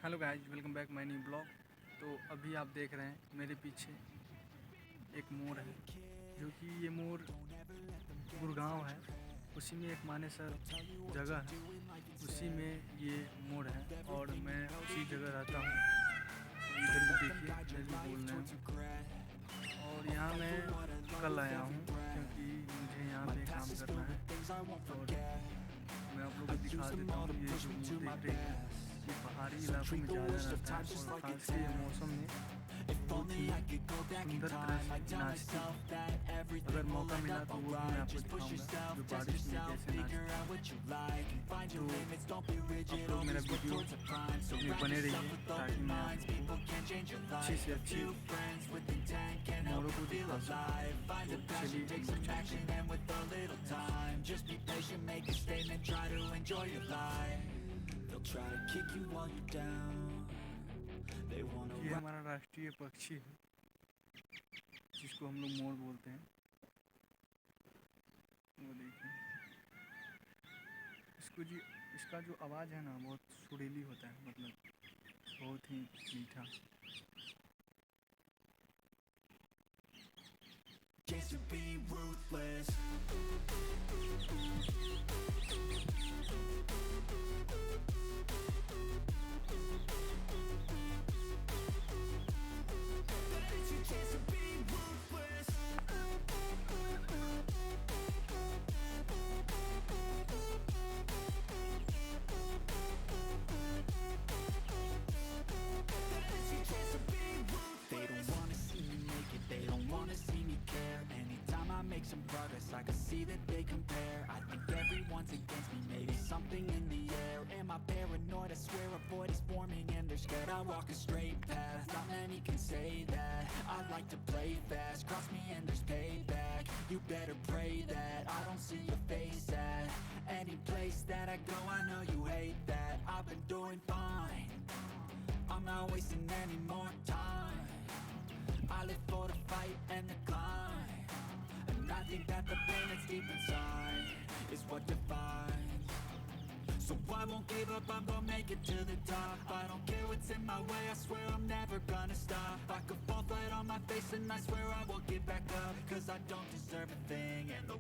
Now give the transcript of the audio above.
Hello guys, welcome back my new blog. तो अभी आप देख रहे हैं मेरे पीछे एक मोर है, जो कि ये मोर गुड़गांव है, उसी में एक मानेसर जगह है, उसी में ये मोर है और मैं उसी जगह रहता हूँ। इधर भी देखिए, इधर भी बोल रहे हैं। और यहाँ मैं कल आया हूँ क्योंकि मुझे यहाँ पे काम करना है। और मैं आप लोगों को दिखा देता हूँ, ये जो मोर देख रहे हैं ये पहाड़ी इलाकों में ज़्यादा रहता है और खासकर ये मौसम में बहुत ही सुंदर तरह से नाचती है। अगर मौका मिला तो वो भी मैं आपको दिखाऊंगा जो बारिश में कैसे नाचती है। तो आप लोग मेरा वीडियो में बने रहिए ताकि मैं आपको अच्छी से अच्छी मोरों को दिखा सकूँ। तो चलिए ये हमारा राष्ट्रीय पक्षी है जिसको हम लोग मोर बोलते हैं। वो देखिए, इसका जो आवाज़ है ना बहुत सुरीली होता है, मतलब बहुत ही मीठा। To be ruthless. They don't wanna see me care. Anytime I make some progress, I can see that they compare. I think everyone's against me, maybe something in the air. Am I paranoid? I swear a void is forming and they're scared. I walk a straight path, not many can say that. I like to play fast, cross me and there's payback. You better pray that I don't see your face at any place that I go. I know you hate that. I've been doing fine, I'm not wasting any more time. I live for the fight and the climb, and I think that the pain that's deep inside is what defines. So I won't give up, I'm gonna make it to the top. I don't care what's in my way, I swear I'm never gonna stop. I could fall flat on my face and I swear I won't get back up, cause I don't deserve a thing, and the